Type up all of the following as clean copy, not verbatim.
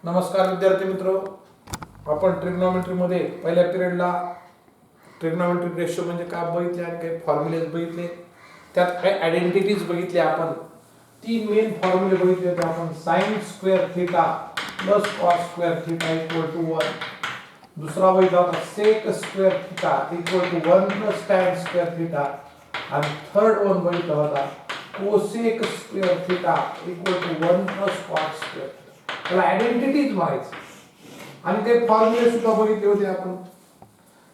नमस्कार विद्यार्थी मित्र, आपण ट्रिग्नॉमेट्री मध्ये पहिल्या पिरियडला ट्रिग्नॉमेट्रिक रेशो म्हणजे काय बघितले आणि काही फॉर्म्युलेज बघितले. त्यात काही आयडेंटिटीज बघितले. आपण तीन मेन फॉर्म्युले बघितले होते. आपण sin square theta plus cos square theta equal to 1. दुसरा बघितला होता sec square theta equal to 1 plus tan square theta. आणि थर्ड वन बघितला होता cosec square theta equal to 1 plus cot square. त्याला आयडेंटिटीज म्हणायचं. आणि ते फॉर्म्युले सुद्धा बघितले होते आपण.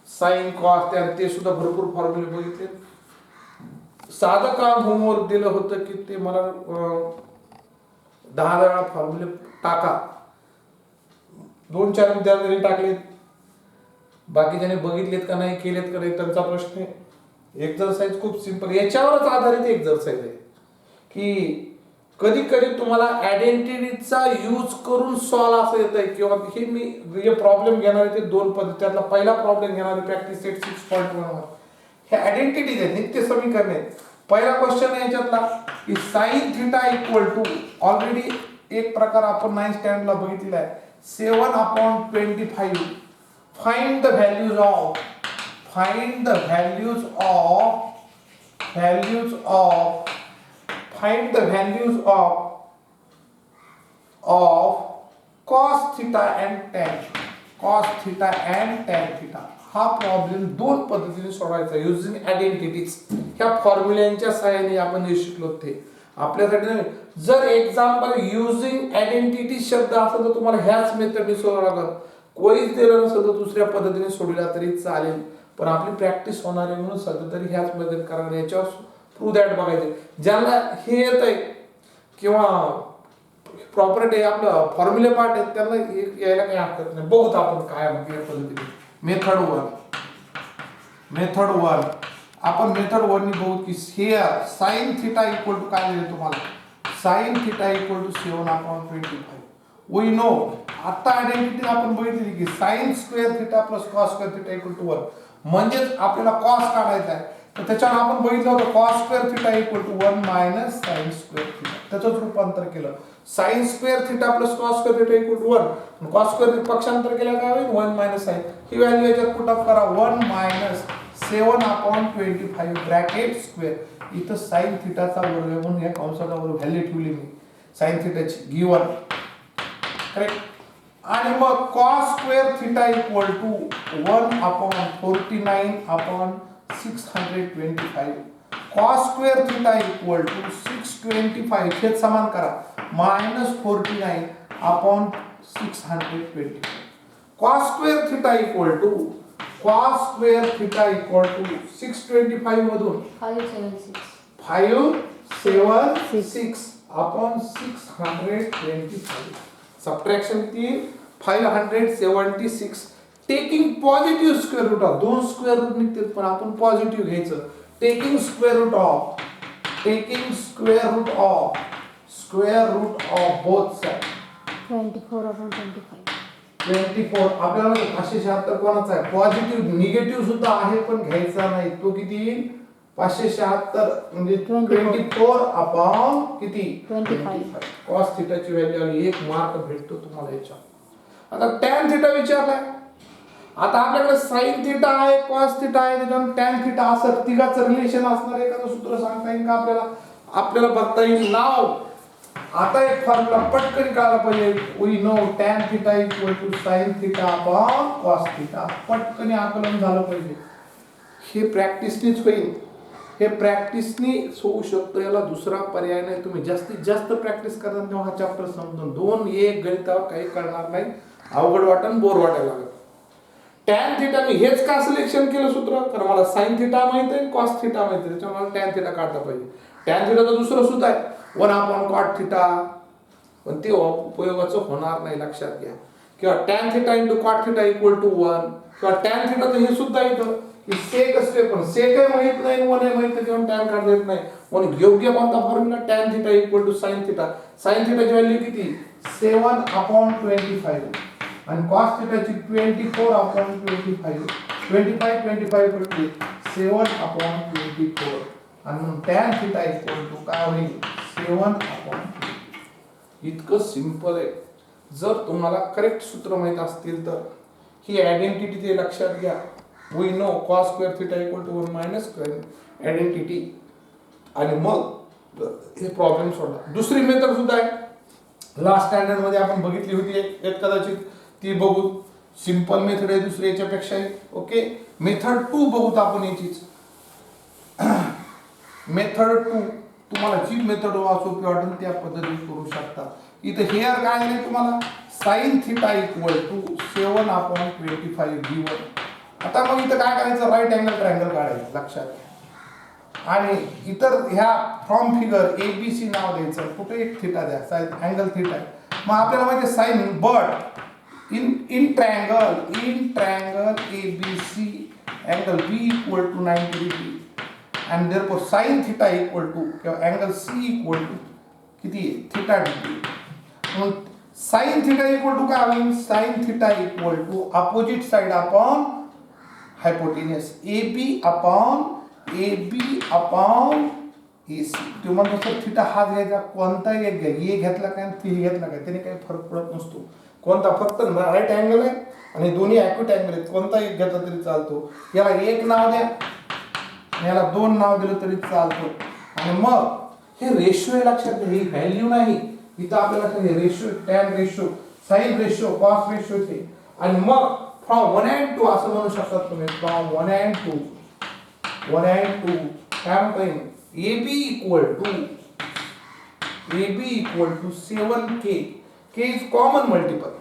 साइन कॉस ते सुद्धा भरपूर फॉर्म्युले बघितले. साधं काम होमवर्क दिलं होतं की ते मला 10 वेळा फॉर्म्युले टाका. 2-4 विद्यार्थ्यांनी टाकलेत, बाकीच्यांनी बघितलेत का नाही, केलेत का नाही त्यांचा प्रश्न आहे. एक्सरसाइज खूप सिंपल, याच्यावरच आधारित एक्सरसाइज आहे की कधी कधी तुम्हाला आयडेंटिटीचा यूज करून सॉल्व असं येत आहे. किंवा हे मी जे प्रॉब्लेम घेणार आहे ते दोन पद्धती. त्यातला पहिला प्रॉब्लेम घेणार आहे प्रॅक्टिस सेट 6.1 वर. हे आयडेंटिटीज आहे, नित्य समीकरण आहे. पहिला क्वेश्चन आहे याच्यातला की sine theta equal to, already एक प्रकार आपण 9th स्टँडर्डला बघितलेला आहे, 7/25. Find the values of find the values of cos theta and tan theta. हा प्रॉब्लेम दोन पद्धतीने सोडवायचा युजिंग आयडेंटिटीज. ह्या फॉर्म्युल्यांच्या सहाय्याने आपण हे शिकलो ते आपल्यासाठी नाही. जर एक्झाम्पल युजिंग आयडेंटिटी शब्द असेल तर तुम्हाला ह्याच मेथडने सोडवावं लागेल. कोणीच दिलं नसेल तर दुसऱ्या पद्धतीने सोडविला तरी चालेल. पण आपली प्रॅक्टिस होणार आहे म्हणून सध्या तरी ह्याच पद्धतीने करायला, याच्यावर प्रूव्ह दॅट बघायचे. ज्यांना हे येत आहे किंवा प्रॉपर्टी आपलं फॉर्म्युले पार्ट आहेत त्यांना यायला काही हरकत नाही. बघूत आपण काय म्हणजे या पद्धतीने. मेथड वन आपण मेथड वन नी बघू की here sine theta equal to काय दिले तुम्हाला, sine theta equal to 7/25. We know, आता आयडेंटिटी आपण बघितली की sine square theta plus cos square theta equal to 1. म्हणजेच आपल्याला कॉस काढायचा आहे. तर त्याच्यावर आपण बघितलं होतं cos square theta equal to 1 minus sine square theta. त्याचं रूपांतर केलं. Sine square theta plus cos square theta equal to 1. Cos square पक्षांतर केलं काय होईल 1 मायनस साइन. ही व्हॅल्यू याच्यात पुट अप करा 1 मायनस 7/25 ब्रॅकेट स्क्वेअर. इथं साइन थीटाचा वर्ग म्हणून या कंसाचा वर्ग व्हॅल्यू ठेवली मी साइन थीटाची गिवन. करेक्ट. आणि मग cos square theta equal to 1/49/625. cos square theta equal to 625 हे समान करा minus 49/625. cos square theta equal to 625 मधून 576/625. सबट्रॅक्शन ती 576. Taking positive square root of, दोन स्क्वेअर रूट निघतील पण आपण पॉझिटिव्ह घ्यायचं. Taking square root of both side 24 आपल्याला 576 कोणाचा आहे पॉझिटिव्ह. निगेटिव्ह सुद्धा आहे पण घ्यायचा नाही. तो किती येईल 576 म्हणजे 24 किती 25. कॉस थीटाची व्हॅल्यू आली, 1 मार्क भेटतो तुम्हाला याच्या. आता टॅन थीटा विचारलाय. आता आपल्याकडे साइन थीटा आहे, कॉस थीटा आहे, त्याच्यावर टॅन थीटा असं तिघाचं रिलेशन असणार एखादं सूत्र सांगता येईल का आपल्याला बघता येईल. नाव आता एक फॉर्म्युला पटकन काढला पाहिजे. We know tan theta equal to sine theta upon cos theta. पटकन आकलन झालं पाहिजे. हे प्रॅक्टिसनीच होईल. हे प्रॅक्टिसनी होऊ शकतं, याला दुसरा पर्याय नाही. तुम्ही जास्तीत जास्त प्रॅक्टिस करता तेव्हा हा चॅप्टर समजून 2-1 गणितावर काही कळणार नाही. अवघड वाटण, बोर वाटायला लागत. टॅन थीटा मी हेच का सिलेक्शन केलं सूत्र, कारण मला साइन थीटा माहित आहे, कॉस थीटा माहित आहे, त्याच्यामुळे मला टॅन थीटा काढता पाहिजे. टॅन थीटाचं दुसरं सूत्र आहे 1/cot थीटा, पण ते उपयोगाचं होणार नाही, लक्षात घ्या. किंवा tan theta into cot theta equal to 1. किंवा टॅन थीटाचं हे सुद्धा येतं की सेक असते, पण सेक माहित नाही, 1 माहित नाही, तेव्हा टॅन काढता येत नाही. म्हणून योग्य कोणता formula, tan theta equal to sine theta. Sine थीटाची व्हॅल्यू किती 7/25 आणि कॉस थीटाची 24/25. 25 पडली 7/24 आणि म्हणून टॅन थीटा इक्वल टू काय होईल 7/2. इतकं सिंपल आहे. जर तुम्हाला करेक्ट सूत्र माहित असतील तर ही आयडेंटिटी ते लक्षात घ्या. We know cos square theta equal to 1 minus square identity. आणि मग हे प्रॉब्लेम सोडला. दुसरी मेथड सुद्धा आहे, लास्ट स्टँडर्ड मध्ये आपण बघितली होती एक कदाचित ती बघू. सिंपल मेथड आहे दुसरी याच्यापेक्षा. ओके, मेथड 2 बघूत आपण याचीच. मेथड 2 तुम्हाला जी मेथड सोपी वाटेल त्या पद्धतीने करू शकता. इथं हेअर काय आहे तुम्हाला, sine theta equal to 7/25 given. आता मग इथं काय करायचं, राईट अँगल ट्रायंगल काढायचं लक्षात घ्या. आणि इतर ह्या फ्रॉम फिगर एबीसी नाव द्यायचं, कुठे एक थिटा द्या, साइन अँगल थिटा आहे. मग आपल्याला माहिती sine, but in triangle ABC angle B equal to 90 degree and therefore sin theta equal to किंवा angle C equal to किती आहे, थीटा डिग्री. मग sin theta equal to काय होईल, sin theta equal to opposite side upon hypotenuse AB upon AC. तो म्हणतो sir theta हाच घ्यायचा, कोणताही एक घ्या, ए घेतला काय ती घेतला काय त्याने काही फरक पडत नसतो. कोणता, फक्त राईट अँगल आहे आणि दोन्ही ॲक्यूट अँगल आहेत, कोणता एक घेतला तरी चालतो. याला एक नाव द्या, याला 2 नाव दिलं तरी चालतो. आणि मग हे रेशो आहे लक्षात घ्या, ही व्हॅल्यू नाही. इथं आपल्याला हे ratio, tan ratio, sine ratio, cos ratio थे. आणि मग फ्रॉम 1 and 2 असं म्हणू शकतात तुम्ही. फ्रॉम 1 and 2 काय म्हणता येईल, AB equal to 7K. K is common multiple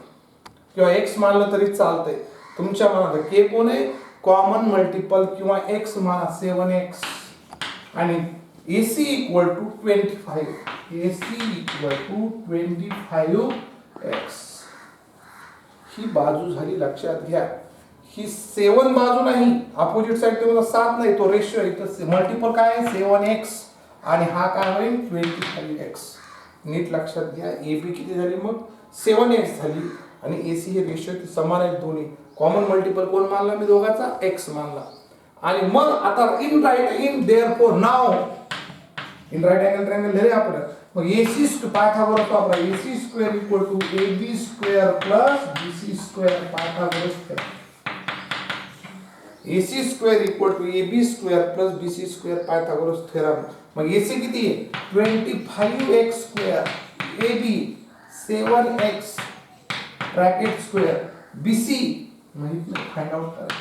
किंवा x मानलं तरी चालतंय तुमच्या मनात. K कोण आहे, कॉमन मल्टिपल किंवा x माना 7x. आणि AC equal to 25. AC equal to 25x. ही बाजू झाली लक्षात घ्या. ही 7 बाजू नाही, अपोजिट साइड तुम्हाला 7 नाही, तो रेशियो आहे. मल्टिपल काय आहे 7x आणि हा काय होईल 25x. नीट लक्षात घ्या. AB किती झाली मग 7x झाली आणि AC हे रेशियो समान आहेत दोन्ही. कॉमन मल्टिपल कोण मानला मी दोघांचा, x मानला. आणि मग आता in therefore now in right angle triangle लिहिले आपण. मग AC पायथागोरस वापरा. AC square equal to AB square plus BC square, Pythagoras theorem. AC square equal to AB square plus BC square, Pythagoras theorem. मग AC किती आहे 25x square, AB 7x bracket square, BC माहित नाही, find out करायचं.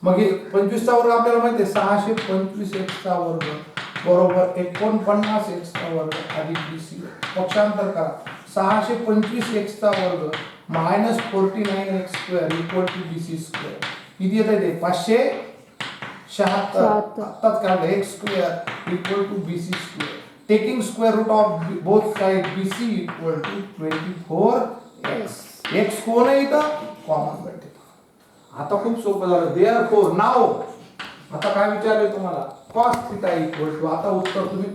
मग हे 25 चा वर्ग आपल्याला माहिती आहे 625x चा वर्ग बरोबर 49x चा वर्ग अधिक BC. पक्षांतर करा. 625x चा वर्ग minus 49x square equal to BC square. किती येतं ते 576. आत्ताच काढलं x square equal to BC square. Taking square root of both side BC equal to 24x. x कोण आहे इथं, कॉमन मल्टिपल. आता खूप सोपं झालं. देअरफॉर नाउ आता काय विचारले तुम्हाला, cos थीटा इक्वल टू, आता उत्तर तुम्ही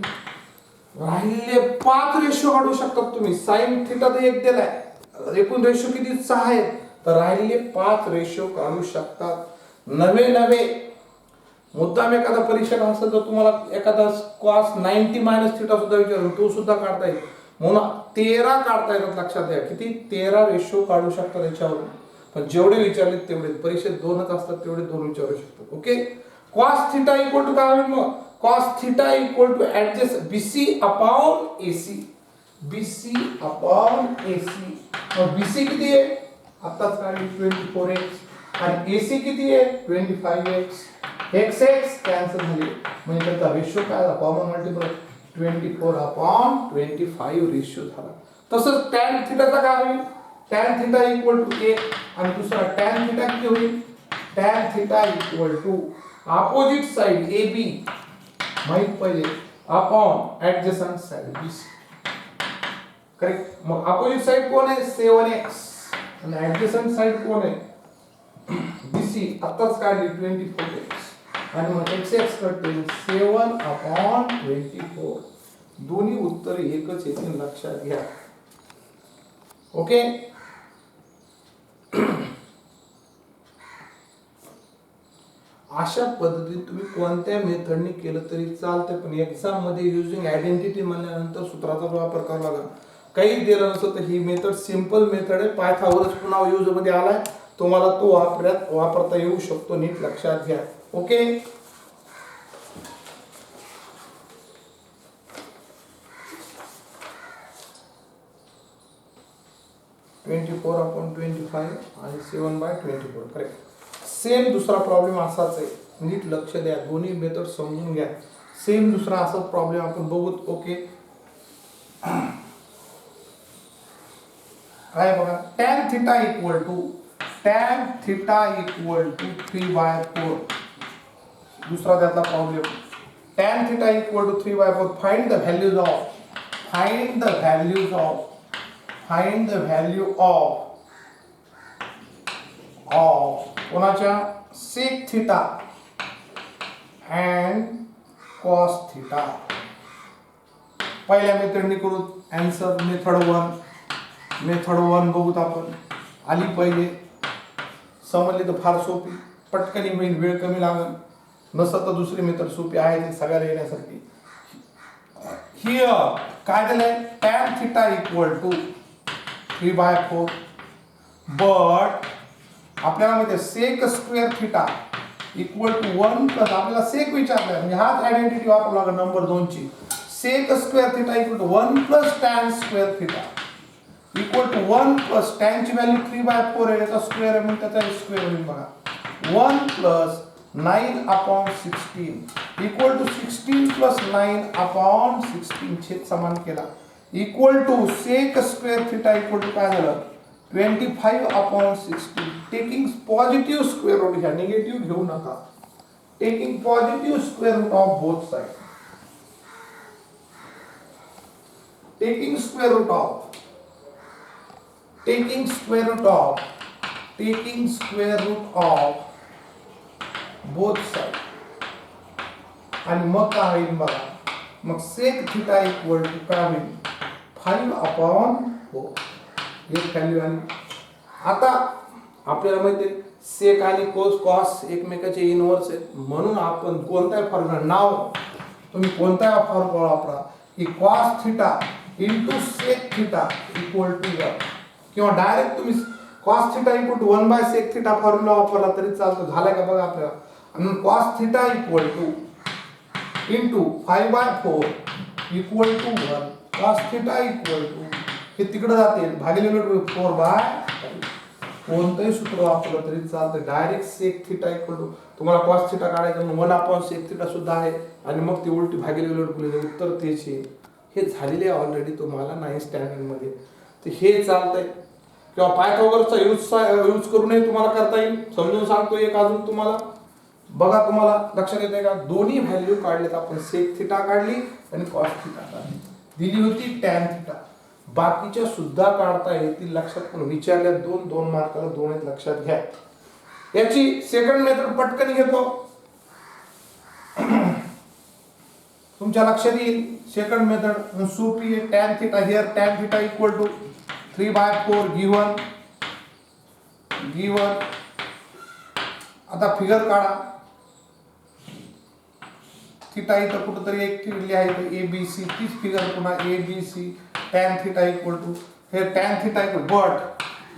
राहिले 5 रेशो काढू शकतात तुम्ही. sin थीटा तर 1 दिलाय, एकूण रेशो किती 6 आहेत, तर राहिले 5 रेशो काढू शकतात. नवे मुद्दाम एखादा परीक्षक असेल तर तुम्हाला एखादा cos 90 मायनस थीटा सुद्धा विचारतो, तो सुद्धा काढता येईल. म्हणून 13 काढता येतात लक्षात घ्या. किती 13 रेशो काढू शकतात याच्यावरून. पण जेवढे विचारले तेवढे, परीक्षेत 2च असतात तेवढे 2 विचारू शकतो. Okay, cos theta equal to काय होईल मग, cos theta equal to adjacent BC upon AC. BC upon AC. मग BC किती आहे आताच काढली 24x आणि AC किती आहे 25x. x कॅन्सल झाले म्हणजे त्याचा रेशो काय झाला, कॉमन मल्टिपल 24 अपॉन 25 रेशो झाला. तसंच tan थीटाचा काय होईल, tan थीटा इक्वल टू 1 आणि दुसरा tan थीटा किती होईल, tan theta equal to opposite side AB माहित पहिले upon adjacent side BC. Correct. मग अपोजिट साइड कोण आहे 7x आणि ऍडजसंट साइड कोण आहे BC. आताच काढली 24x आणि मग x कटते 7 अपॉन 24. दोन्ही उत्तर एकच येतील लक्षात घ्या. ओके, अशा पद्धतीने तुम्ही कोणत्या मेथडने केलं तरी चालते, पण एक्झाम मध्ये युजिंग आयडेंटिटी म्हणल्यानंतर सूत्राचा वापर करावा लागेल. काही दिलं नसतं तर ही मेथड सिंपल मेथड आहे. पायथागोरस पुन्हा यूज मध्ये आलाय, तुम्हाला तो वापरता येऊ शकतो, नीट लक्षात घ्या. ओके. 24/25 आणि 7/24. करेक्ट. सेम दुसरा प्रॉब्लेम असाच आहे, नीट लक्ष द्या, दोन्ही मेथड समजून घ्या. सेम दुसरा असाच प्रॉब्लेम आपण बघूत. ओके. काय बघा, tan theta इक्वल टू 3/4. दुसरा त्यातला problem, tan theta equal to 3/4. Find the values of कोणाच्या sec theta and cos theta. पहिल्या मेथडने करू. आन्सर मेथड 1 बघूत आपण. आली पहिले, समजली तर फार सोपी, पटकन होईल, वेळ कमी लागेल. नसतं तर दुसरी मेथड सोपी आहे, ती सगळ्याला येण्यासारखी. हिअर काय दिलंय, tan theta equal to 3/4. But आपल्याला माहिती आहे sec square theta equal to 1 plus, आपल्याला सेक विचारलाय म्हणजे हाच आयडेंटिटी वापरावं लागेल नंबर 2 ची. sec square theta equal to 1 plus tan square theta equal to 1 plus tan ची व्हॅल्यू 3/4 आहे, याचा स्क्वेअर आहे म्हणून त्याचा स्क्वेअर होईल बघा. 1 प्लस 9/16 इक्वल टू 16 प्लस 9/16 छेद समान केला equal to sec square theta equal to काय झालं, 25/16. टेकिंग पॉझिटिव्ह स्क्वेअर रूट घ्या, निगेटिव्ह घेऊ नका. Taking positive square root of both side. Taking square root of both side. आणि मग काय होईल बघा, मग sec थिटा इक्वल टू काय होईल, 5/4. हे व्हॅल्यू आली. आता आपल्याला माहिती आहे सेक आणि कॉस एकमेकाचे इनव्हर्स आहेत, म्हणून आपण कोणताही फॉर्म्युला, नाव तुम्ही कोणताही फॉर्म्युला वापरा, की cos theta into sec theta equal to 1, किंवा डायरेक्ट तुम्ही cos theta equal to 1/sec theta formula वापरला तरी चालतो. झालाय का बघा आपल्याला. आणि cos theta equal to into 5/4 equal to 1. cos theta equal to हे तिकडे जाते भागिले 4/5. कोणतंही सूत्र वापरलं तरी चालतं. Direct sec theta equal to, तुम्हाला cos थिटा काढायचं म्हणून 1/sec थिटा सुद्धा आहे, आणि मग ती उलटी भागिले उत्तर तेच आहे. हे झालेले ऑलरेडी तुम्हाला 9th स्टँडर्ड मध्ये. तर हे चालतंय, किंवा पायथागोरसचा यूज करूनही तुम्हाला करता येईल. समजून सांगतो एक अजून तुम्हाला, बघा तुम्हाला लक्षात येते का, दोन्ही व्हॅल्यू काढलेत आपण. sec थिटा काढली आणि cos थिटा काढली, दिली होती tan थिटा. बाकीच्या सुद्धा काढता येतील, लक्षात. पण विचारल्या 2 मार्काला 2 आहेत, लक्षात घ्या. याची सेकंड मेथड पटकन घेतो, तुमच्या लक्षात येईल. सेकंड मेथड सोपी आहे. tan theta here, tan theta equal to 3/4 given. आता फिगर काढा. थिटा इथं कुठेतरी एक लिहायचं, ABC. तीच फिगर पुन्हा ABC. tan theta equal to, here tan theta equal, but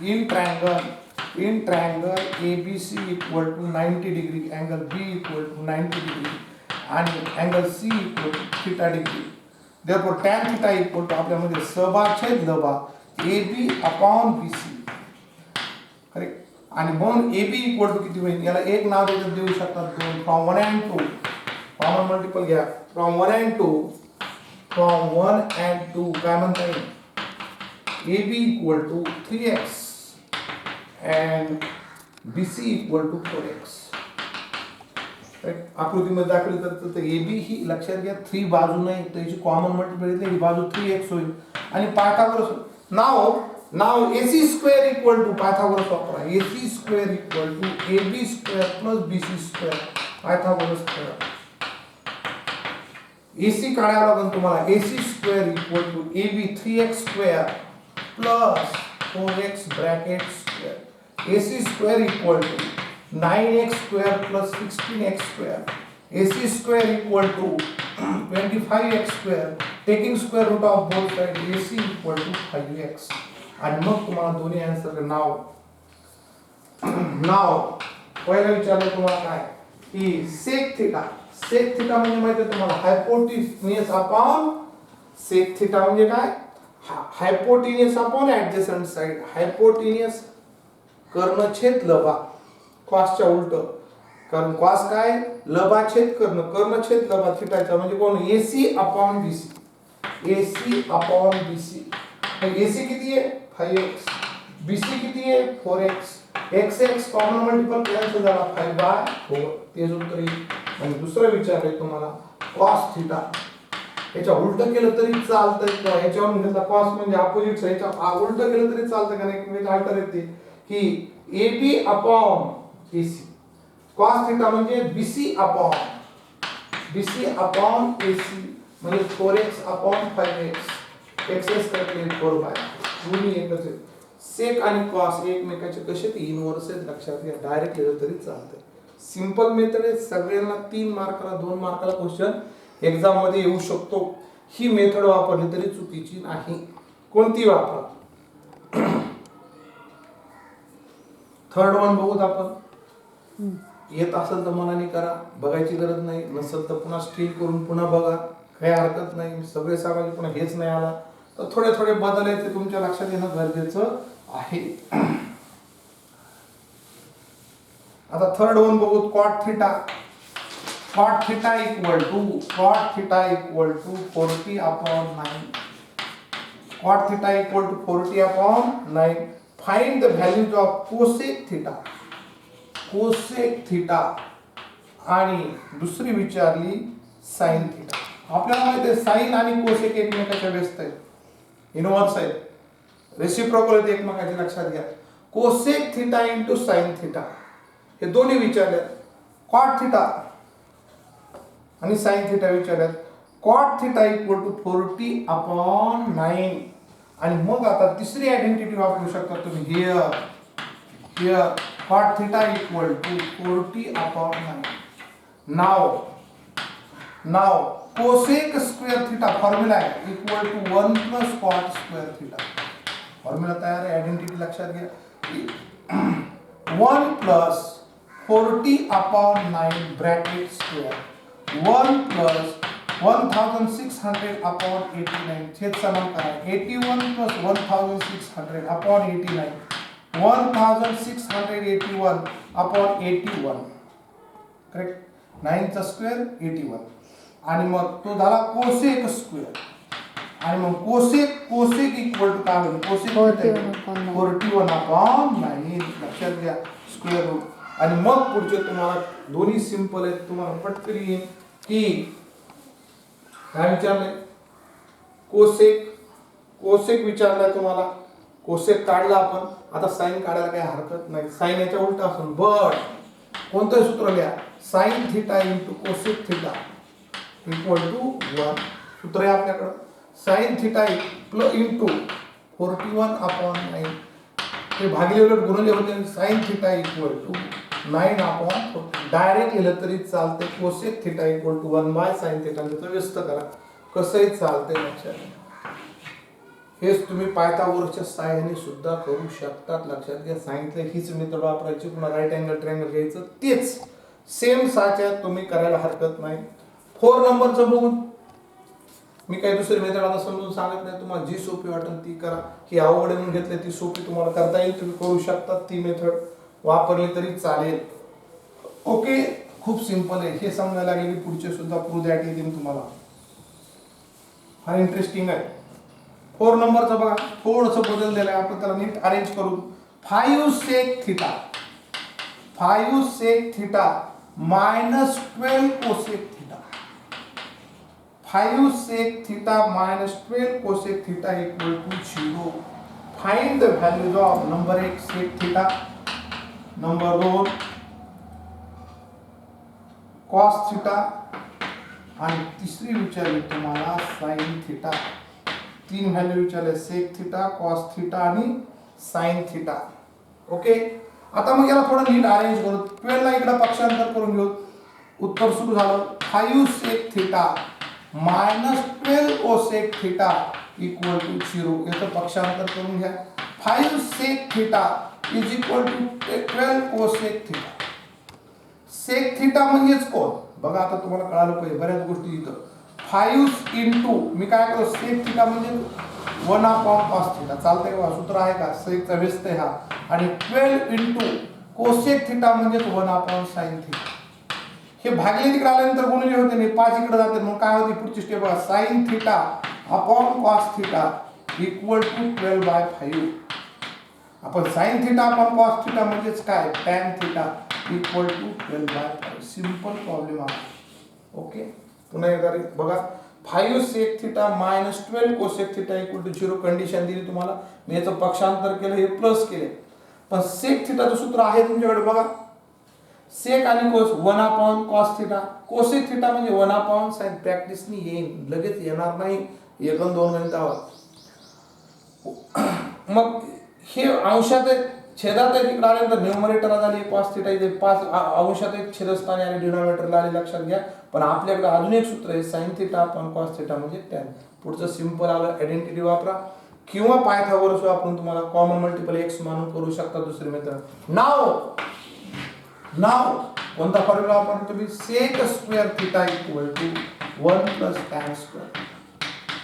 in triangle ABC equal to 90 degree, angle B equal to 90 degree, and angle C equal to theta degree. Therefore tan theta equal to आपल्यामध्ये सहभाग छेद लबा AB/BC. Correct. आणि म्हणून AB equal to किती होईल, याला एक नाव देऊ शकतात, 2 from 1 and 2. कॉमन मल्टिपल घ्या, from 1 and 2. काय म्हणता येईल, AB equal to 3x and BC equal to 4x. आकृतीमध्ये दाखवली तर AB ही लक्षात घ्या 3 बाजू नाही, तर याची कॉमन मल्टिपल घेतली, ही बाजू 3x होईल. आणि पायथागोरस नाव AC square equal to, Pythagoras वापरा, AC square equal to AB square plus BC square. Pythagoras square AC काढायला लागेल तुम्हाला. AC square equal to AB 3x square plus 4x bracket square. AC square equal to 9x square plus 16x square. AC square equal to 25x square taking square root of both side AC equal to 5x आणि मग तुम्हाला दोन्ही answer नाव पहिला विचारलं तुम्हाला काय की sec theta म्हणजे माहिती आहे तुम्हाला हायपोटेन्यूज अपॉन सेक थिटा म्हणजे काय हायपोटेन्यूज अपॉन ऍडजसंट साइड हायपोटेन्यूज कर्ण छेद लंबा कॉसच्या उलट कारण कॉस काय लंबा छेद कर्ण छेद लंबा थिटाचा म्हणजे कोण AC अपॉन BC AC किती आहे 5x BC किती आहे 4x x common multiple cancel झाला 5/4 तेच उत्तर येईल आणि दुसरा विचार आहे तुम्हाला cos थिटा याच्या उलट केलं तरी चालतंय किंवा याच्यावरून घेतला cos म्हणजे अपोजिट याच्या उलट केलं तरी चालतं कारण एक वेळ अल्टर येते की AB upon AC cos theta म्हणजे BC अपॉन AC म्हणजे 4x अपॉन 5x एक्सेस करते 4/4 दोन्ही एकच आहे सेक आणि कॉस एकमेकाचे कसे ते इनव्हर्स आहेत लक्षात घ्या डायरेक्ट लिहिलं तरी चालतंय सिंपल मेथड आहे सगळ्यांना 3 मार्काला 2 मार्काला क्वेश्चन एक्झाम मध्ये येऊ शकतो ही मेथड वापरली तरी चुकीची नाही कोणती वापरा थर्ड वन बघूत आपण येत असेल तर मनाने करा बघायची गरज नाही नसेल तर पुन्हा स्टील करून पुन्हा बघा काही हरकत नाही सगळे सांगायचे पुन्हा हेच नाही आला तर थोडे बदल आहेत ते तुमच्या लक्षात येणं गरजेचं आहे आता थर्ड वन बघू cot theta equal to 40 upon 9 cot theta equal to 40 upon 9 find the values of cosec theta आणि दुसरी विचारली sin theta आपल्याला माहिती आहे sin आणि cosec एकमेकांच्या व्यस्त आहेत इनव्हर्स आहेत रेसिप्रोकल आहेत एकमेकांच्या लक्षात घ्या cosec theta into sin theta हे दोन्ही विचारले cot theta आणि sin theta विचारले cot theta equal to 40 upon 9 आणि मग आता तिसरी आयडेंटिटी वापरू शकता तुम्ही here cot theta equal to 40 upon 9 now cosec square theta formula आहे equal to 1 plus cot square theta formula तयार आहे आयडेंटिटी लक्षात घ्या 1 plus 40 upon 9 bracket square 1 plus 1600 upon 89 छेद समान करा 81 plus 1600 upon 89 1681 upon 81 करेक्ट 9 चा स्क्वेअर 81 आणि मग तो झाला कोसेक स्क्वेअर आणि मग कोसेक इक्वल टू काय होईल कोसेक 41 अपॉन 9 लक्षात घ्या स्क्वेअर रूट आणि मग पुढचे तुम्हाला दोन्ही सिंपल आहेत तुम्हाला पटकन येईल की काय विचारलंय कोसेक विचारलाय तुम्हाला कोसेक काढला आपण आता साइन काढायला काही हरकत नाही साइन याच्या उलट असून बट कोणतं सूत्र लिहा sine theta into cosec theta equal to 1 सूत्र आहे आपल्याकडे साइन थीटा इनटू 41 अपॉन 9 हे भागिले उलट गुणले होते sine theta equal to 9 upon direct लिहिलं तरी चालते cosec theta equal to 1 by sine theta त्याचं व्यस्त करा कसंही चालते लक्षात हेच तुम्ही पायथागोरसच्या सहाय्याने सुद्धा करू शकतात लक्षात घ्या सांगितलं हीच मेथड वापरायची पुन्हा राईट अँगल ट्रायंगल घ्यायचं तेच सेम साच्यात तुम्ही करायला हरकत नाही 4 नंबरचं बघून मी काही दुसरी मेथड आता समजून सांगत नाही तुम्हाला जी सोपी वाटेल ती करा ही अवघड म्हणून घेतली ती सोपी तुम्हाला करता येईल तुम्ही करू शकता ती मेथड वापरली तरी चालेल ओके खूप सिंपल आहे हे समजायला गेली पुढचे सुद्धा प्रूव्ह द्या येतील तुम्हाला हा इंटरेस्टिंग आहे 4 नंबरचा बघा थोडंसं बदल दिलाय आपण त्याला नीट अरेंज करू 5 sec theta minus 12 cosec theta 5 sec theta minus 12 cosec theta equal to 0 find the values of number 1 sec theta number 2 cos theta आणि तिसरी विचारली तुम्हाला sin theta 3 व्हॅल्यू विचारले sec theta cos theta आणि sin theta ओके आता मग याला थोडं नीट अरेंज करू 12 ला इकडे पक्षांतर करून घेऊ उत्तर सुरू झालं 5 sec theta -12 cosec theta equal to 0. याचं पक्षांतर करून घ्या. 5 sec theta is equal to 12 cosec theta. Sec theta म्हणजेच कोण बघा, आता तुम्हाला कळालं पाहिजे बऱ्याच गोष्टी इथं. 5 इंटू मी काय करतो, सेक थिटा म्हणजे 1/cos थिटा. चालतंय का? सूत्र आहे का? सेकचा व्यस्त आहे हा. आणि 12 इंटू कोसेक थिटा म्हणजे 1/sin थिटा. हे भागले तिकडे आल्यानंतर गुणिले होते नाही, 5 इकडे जाते, मग काय होते पुढची स्टेप बघा. sin theta upon cos theta equal to 12/5. आपण sin theta upon cos theta म्हणजेच काय, tan theta equal to 12/5. Simple problem आहे. ओके, पुन्हा एकदा बघा. 5 sec theta -12 cosec theta equal to 0 condition दिली तुम्हाला. मी याचं पक्षांतर केलं, हे प्लस केले. पण सेक थिटाचं सूत्र आहे तुमच्याकडे बघा. सेक आणि कोस 1/cos थिटा. कोसेक थिटा म्हणजे 1/sin. प्रॅक्टिसनी येईल, लगेच येणार नाही, 1-2 मिनिटावर. मग हे अंशात छेदात तिकडे आल्यानंतर न्यूमरेटरला झाली cos थिटा, इथे 5 अंशात छेदस्थानी आणि डिनॉमिनेटरला आले, लक्षात घ्या. पण आपल्याकडे अजून एक सूत्र आहे, sin theta upon cos theta म्हणजे tan. पुढचं सिंपल आलं, आयडेंटिटी वापरा किंवा पायथागोरस वापरून तुम्हाला कॉमन मल्टिपल x मानून करू शकता दुसरी मेथड. नाव कोणता फॉर्म्युला वापरतो तुम्ही, sec square theta equal to 1 plus tan square.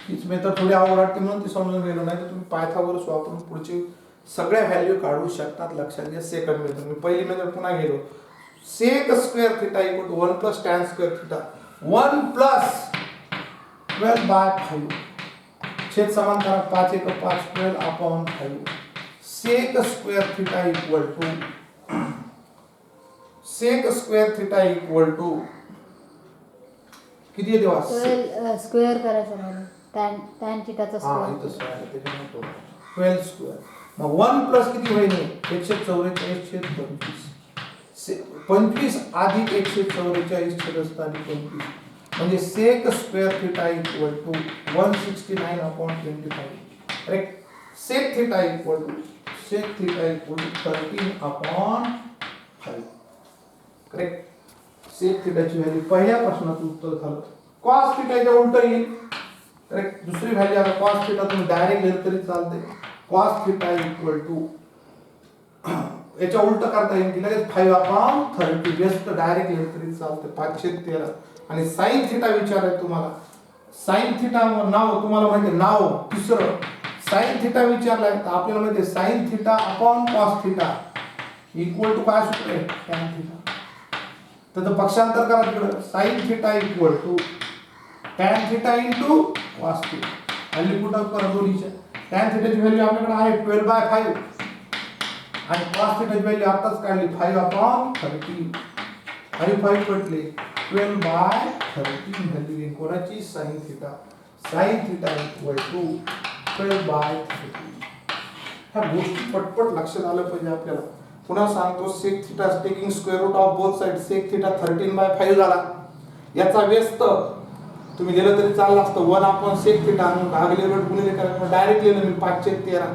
हीच मेथड थोडी अवघड वाटते म्हणून ती समजून गेलो, नाही तर तुम्ही पायथागोरस वापरून पुढची सगळ्या व्हॅल्यू काढू शकतात. लक्षात घ्या. सेकंड मेथड, मी पहिली मेथड पुन्हा गेलो. Sec square theta equal to 1 plus tan square theta 1 plus 12/5. छेद समान करा, 5 × 5 12/5. Sec square theta equal to sec square theta equal to किती येते वास, स्क्वेअर करायचं मला, tan थिटाचा स्क्वेअर. इथं स्क्वेअर आहे, त्याच्यामुळे 12 स्क्वेअर. मग 1 प्लस किती होईल, 144/25. 25 अधिक 144 छेदस्थानी 25 म्हणजे sec square theta equal to 169/25. Correct. Sec theta equal to 13/5. Correct. Sec थिटाची व्हॅल्यू पहिल्या प्रश्नाचं उत्तर झालं. cos थिटाच्या उलट येईल. करेक्ट. दुसरी व्हॅल्यू आता cos थिटा तुम्ही डायरेक्ट लिहिलं तरी चालते. cos थिटा इक्वल टू याच्या उलट करता येईल की लगेच 5/30 व्यस्त डायरेक्ट लिहिलं तरी चालते, 5/13. आणि sin थिटा विचाराय तुम्हाला. sin थिटा नाव तुम्हाला माहिती, नाव तिसरं sin थिटा विचारलाय तर आपल्याला माहिती sin theta upon cos theta equal to काय सूत्र आहे, tan थिटा. त्याचं पक्षांतर करा तिकडे. sin theta equal to tan theta into cos theta. Value put up करा दोन्हीच्या. tan थिटाची व्हॅल्यू आपल्याकडे आहे 12/5 आणि cos थिटाची व्हॅल्यू आताच काढली 5/30. 5 पटले 12/13 व्हॅल्यू येईल कोणाची, sin theta. sin theta equal to 12/13. ह्या गोष्टी पटपट लक्षात आलं पाहिजे आपल्याला. पुन्हा सांगतो, sec theta taking square root of both side. Sec theta 13/5 झाला. याचा व्यस्त तुम्ही लिहिलं तरी चाललं असतं 1/sec थिटा म्हणून भागले रोट गुणिले करायचं, डायरेक्ट लिहिलं मी 5/13.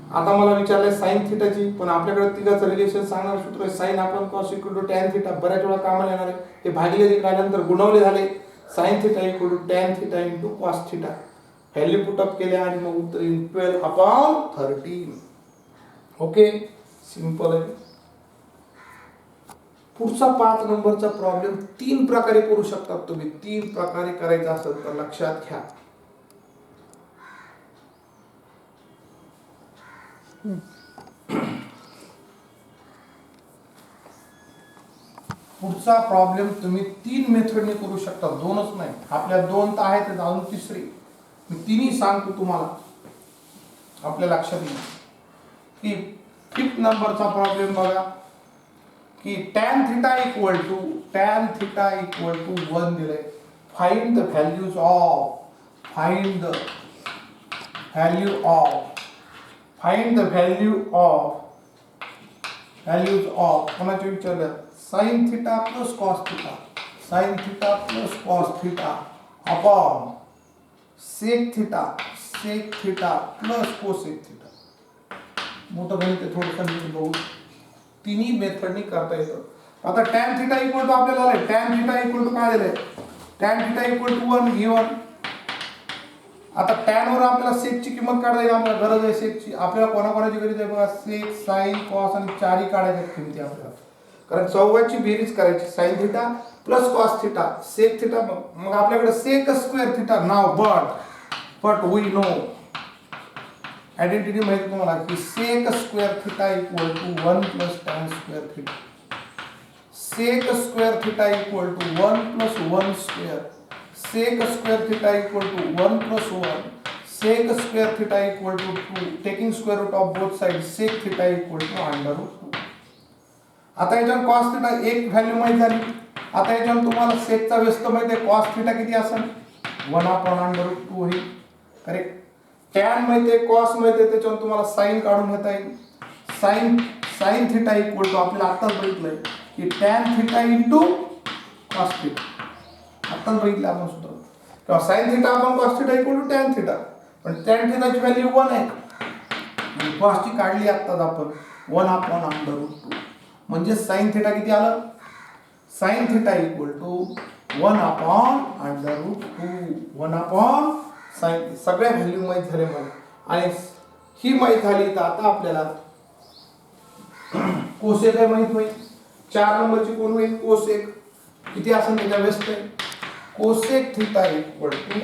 आता मला विचारलंय साइन थिटाची, पण आपल्याकडे तिघाचं रिलेशन सांगणार सूत्र आहे sin upon cos equal to tan theta. बऱ्याच वेळा कामाला येणार आहे. हे भागले तिकडे गुणवले झाले. sin theta equal to tan theta into cos theta. Value put up केल्या आणि मग उत्तर येईल 12/13. ओके, सिंपल आहे. पुढचा 5 नंबरचा प्रॉब्लेम 3 प्रकारे करू शकतात तुम्ही. 3 प्रकारे करायचा असेल तर लक्षात घ्या. पुढचा प्रॉब्लेम तुम्ही 3 मेथडने करू शकता, 2च नाही. आपल्या 2 तर आहेत, अजून तिसरी. मी तिन्ही सांगतो तुम्हाला, आपल्या लक्षात येईल की 5th नंबरचा प्रॉब्लेम बघा की tan थिटा इक्वल टू 1 दिले. फाइंड द व्हॅल्यूज ऑफ कोणाचे विचारलं, sin theta plus cos theta upon sec theta plus cosec theta. मोठं गणित आहे, थोडंसं बघू. तिन्ही मेथडनी करता येतं. आता tan थिटा इक्वल टू आपल्याला आलंय. tan थिटा इक्वल टू काय दिलंय, tan theta equal to 1 given. आता tan वर आपल्याला sec ची किंमत काढता येईल. आपल्याला गरज आहे sec ची. आपल्याला कोणाकोणाची गरज आहे बघा, sec sin cos आणि चारही काढायच्या किमती आपल्याला, कारण चौघांची बेरीज करायची. sin theta plus cos theta sec theta. मग आपल्याकडे sec स्क्वेअर थिटा नाव बट वी नो आयडेंटिटी माहिती तुम्हाला की sec square theta equal to 1 plus tan square theta. sec square theta equal to 1 plus 1 square. sec square theta equal to 1 plus 1. sec square theta equal to 2. Taking square root of both side sec theta equal to under root 2. आता याच्यावर cos theta एक value माहित झाली. आता याच्यावर तुम्हाला sec चा व्यस्त माहिती आहे. cos थिटा किती असेल 1 अपॉन अंडर रूट 2 होईल. करेक्ट. tan माहिती आहे, cos माहिती आहे, त्याच्यावर तुम्हाला sin काढून घेता येईल. sin थिटा इक्वल टू आपल्याला आत्ताच बघितलंय की tan theta into cos theta. आत्ताच बघितलं आपण सूत्र. किंवा sin theta upon cos theta equal to tan theta. पण tan थिटाची व्हॅल्यू 1 आहे. आणि cos ची काढली आत्ताच आपण 1 अपॉन अंडर रूट 2. म्हणजे sin थिटा किती आलं, sin theta equal to 1 upon under root 2. 1 upon sin. सगळ्या व्हॅल्यू माहित झाले मला. आणि ही माहित झाली तर आता आपल्याला कोसेक आहे माहित होईल. 4 नंबरची कोण होईल, कोसेक. किती असेल त्याच्या व्यस्त आहे. Cosec theta equal to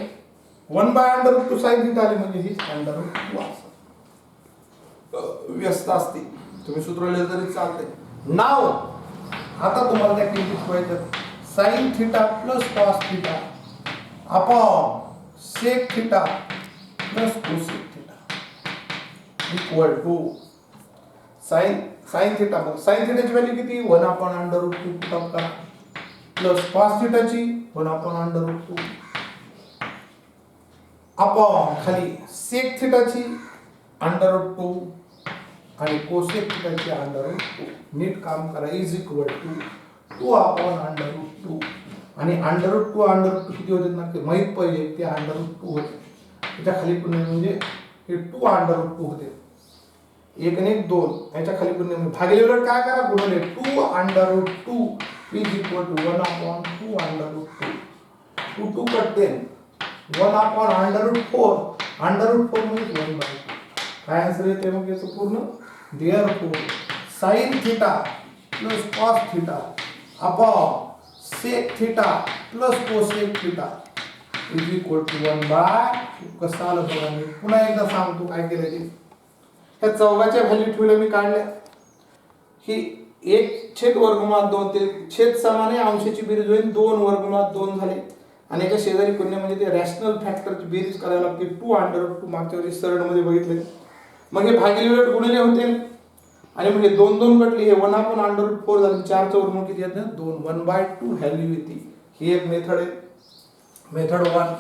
1 by under root 2 sin theta आली, म्हणजे ही अंडर रूट 2 असं व्यस्त असते. तुम्ही सूत्र लिहिलं तरी चालते. नाव आता तुम्हाला त्या किमतीत व्हायचं sin theta plus cos theta upon sec theta plus cosec theta equal to sin theta. मग sin थिटाची व्हॅल्यू किती 1 upon under root 2 put up करा, प्लस cos थिटाची 1 अपॉन अंडर रूट 2 अपॉन खाली sec थिटाची अंडर रूट 2 आणि cosec थिटाची under root 2. नीट काम करा. Is equal to 2 upon under root 2. आणि अंडर रूट 2 किती होते ना माहित पाहिजे. ते अंडर रूट 2 होते. त्याच्या खाली पुन्हा म्हणजे हे 2 अंडर रूट 2 होते. 1 आणि 1 2. याच्या खाली पुन्हा भागिले उलट काय करा, गुणिले 2 under root 2 is equal to 1 upon 2 under root 2. 2 कटते 1 upon under root 4. Under root 4 म्हणजे 1 बाय 2. काय आन्सर येते मग याचं पूर्ण. Therefore sin theta plus cos theta upon sec theta plus cosec theta is equal to 1 by 2. कसं आलं बघा. मी पुन्हा एकदा सांगतो काय केलं ते. ह्या चौघाच्या व्हॅल्यू ठेवल्या मी काढल्या. ही 1/2 ते छेद समान आहे, अंशाची बेरीज होईल 2/2 झाले. आणि याच्या शेजारी पुन्हा म्हणजे ते रॅशनल फॅक्टरची बेरीज करायला लागते 2 अंडर रूट 2. मागच्या वेळी सरळ मध्ये बघितले. मग हे भागिले उलट गुणिले होते आणि म्हणजे 2 2 कटली. हे 1 अपॉन अंडर रूट 4 झाले. 4 चं वर्गमूळ किती येतं 2. 1 बाय 2 व्हॅल्यू येते. ही एक मेथड आहे, मेथड 1.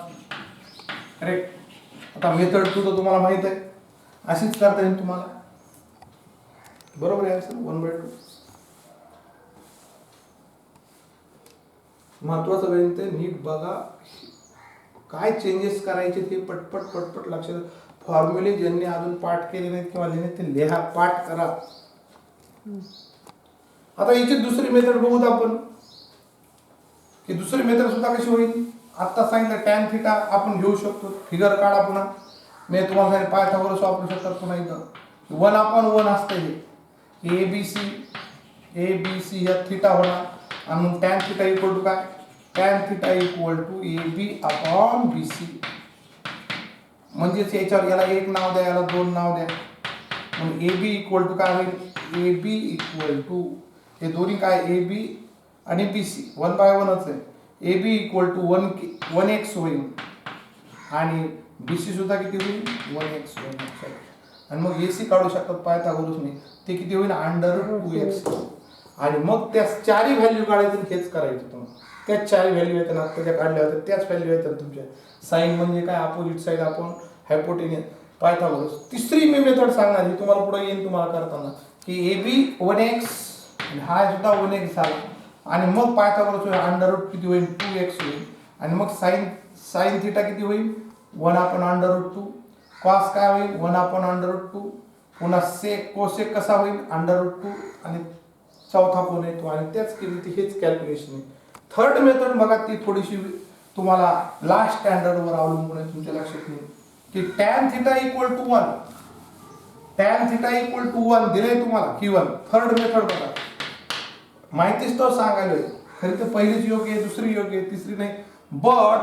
करेक्ट. आता मेथड 2 तर तुम्हाला माहित आहे, अशीच करता येईल तुम्हाला. बरोबर आहे आन्सर 1 बाय 2. महत्वाचं गणित आहे. नीट बघा काय चेंजेस करायचे ते पटपट लक्षात. फॉर्म्युले ज्यांनी अजून पाठ केले नाहीत किंवा लिहिले ते लिहा, पाठ करा. आता याची दुसरी मेथड बघूत आपण की दुसरी मेथड सुद्धा कशी होईल. आता सांगितलं tan थिटा आपण घेऊ शकतो. फिगर काढा पुन्हा. मी तुम्हाला सांगितलं पायथागोरस वापरू शकतात पुन्हा. इथं 1 अपॉन 1 असतं. हे ABC या थिटा होणार. आणि मग tan थिटा इक्वल टू काय, tan theta equal to AB अपॉन BC. म्हणजेच याच्यावर याला 1 नाव द्या, याला 2 नाव द्या. मग AB इक्वल टू काय होईल, AB इक्वल टू हे दोन्ही काय AB आणि BC 1 बाय 1च आहे. AB इक्वल टू 1x होईल आणि BC सुद्धा किती होईल 1x. आणि मग AC काढू शकतात पायथागोरसने. ते किती होईल अंडर रूट 2x. आणि मग त्या चारही व्हॅल्यू काढायचं हेच करायचं तुम्हाला. त्याच चार व्हॅल्यू येतात ना, त्याच्या काढल्या होत्या त्याच व्हॅल्यू येतात तुमच्या. साइन म्हणजे काय, अपोजिट साइड आपण हायपोटेन्यूज पायथागोरस. तिसरी मी मेथड सांगणार ही तुम्हाला पुढे येईल तुम्हाला करताना की AB 1x आणि हा सुद्धा 1x झाला. आणि मग पायथागोरस अंडर रूट किती होईल 2x होईल. आणि मग साइन थिटा किती होईल 1 अपॉन अंडर रूट 2. कॉस काय होईल 1 अपॉन अंडर रूट 2. पुन्हा सेक कोसेक कसा होईल अंडर रूट 2 आणि चौथा कोण येतो आणि त्याच किमती हेच कॅल्क्युलेशन आहे. थर्ड मेथड बघा ती थोडीशी तुम्हाला लास्ट स्टँडर्डवर अवलंबून आहे, तुमच्या लक्षात येईल की tan theta equal to 1, tan theta equal to 1 दिले तुम्हाला Q1. थर्ड मेथड बघा, माहितीच तो सांगायला खरी तर पहिलीच योग्य आहे, दुसरी योग्य आहे, तिसरी नाही. But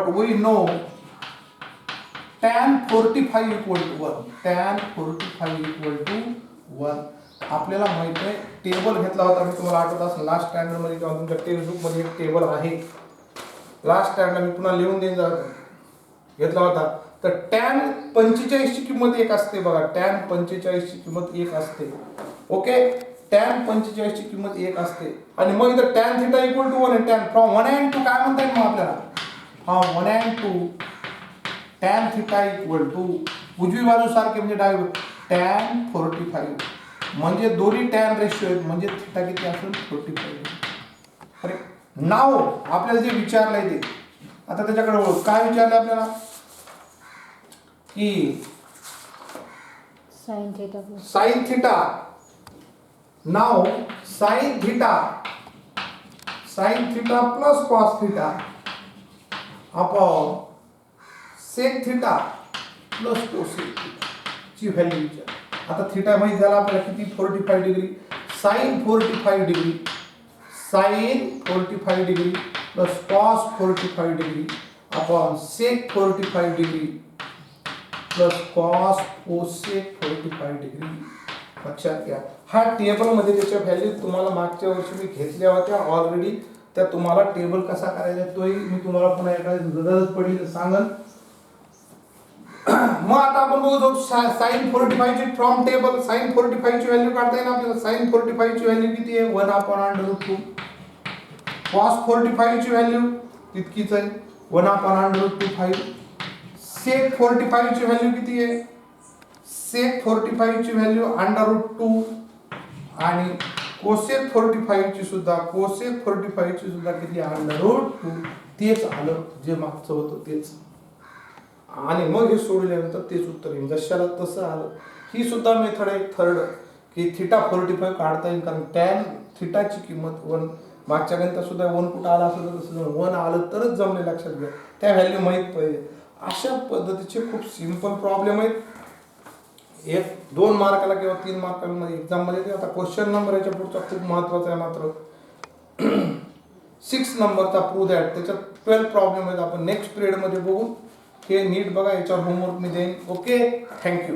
we know tan 45 equal to 1, tan 45 equal to 1. आपल्याला माहित आहे, टेबल घेतला होता मी, तुम्हाला आठवत असेल लास्ट स्टँडर्ड मध्ये किंवा तुमच्या टेक्स्टबुक मध्ये एक टेबल आहे. लास्ट स्टँडर्ड मी पुन्हा लिहून देईन जरा, घेतला होता. तर tan 45 ची किंमत 1 असते बघा, tan 45 ची किंमत 1 असते. ओके, tan 45 ची किंमत 1 असते. आणि मग इथं tan थिटा इक्वल टू 1 आहे. tan फ्रॉम 1 and 2 काय म्हणता येईल मग आपल्याला, from 1 and 2 tan theta equal to उजवी बाजू सारखे म्हणजे डावी tan 45, म्हणजे दोन्ही tan रेशिओ आहेत, म्हणजे थिटा किती असेल 45. अरे नाव आपल्याला जे विचारलंय ते आता त्याच्याकडे ओळख. काय विचारलंय आपल्याला की साइन थीटा साइन थिटा. नाव sine theta plus cos theta upon sec theta plus cosec theta ची व्हॅल्यू विचार. आता थिटा माहित झाला आपल्याला किती, 45 degree. Sine 45 degree, sine 45 degree plus cos 45 degree upon sec 45 degree plus cos cosec 45 degree. लक्षात घ्या, हा टेबल मध्ये त्याच्या व्हॅल्यू तुम्हाला मागच्या वर्षी मी घेतल्या होत्या ऑलरेडी. त्या तुम्हाला टेबल कसा करायचा तोही मी तुम्हाला पुन्हा एखादी गरज पडली तर सांगन. मग आता आपण बघू साइन 45 ची फ्रॉम टेबल. साइन 45 ची व्हॅल्यू काढता येईल आपल्याला. साइन 45 ची व्हॅल्यू किती आहे, 1/√2. कॉस 45 ची व्हॅल्यू तितकीच आहे, 1/√5. सेक 45 ची व्हॅल्यू किती आहे, सेक 45 ची व्हॅल्यू √2. आणि कोसेक 45 ची सुद्धा किती, √2. तेच आलं जे मागचं होतं तेच. आणि मग हे सोडल्यानंतर तेच उत्तर येईल, जशाला तसं आलं. ही सुद्धा मेथड आहे थर्ड, की थिटा 45 काढता येईल, कारण tan थिटाची किंमत 1. मागच्या गणितात सुद्धा 1 कुठं आला असं तसं 1 आलं तरच जमले, लक्षात घ्या. त्या व्हॅल्यू माहीत पाहिजे. अशा पद्धतीचे खूप सिंपल प्रॉब्लेम आहेत. 1-2 मार्काला किंवा 3 मार्कांमध्ये एक्झाम मध्ये. आता क्वेश्चन नंबर याच्या पुढचा खूप महत्वाचा आहे मात्र 6 नंबरचा प्रूव्ह दॅट. त्याच्यात 12 प्रॉब्लेम आहेत, आपण नेक्स्ट पिरियड मध्ये बघू. हे नीट बघा, याच्यावर होमवर्क मी देईन. Okay, thank you.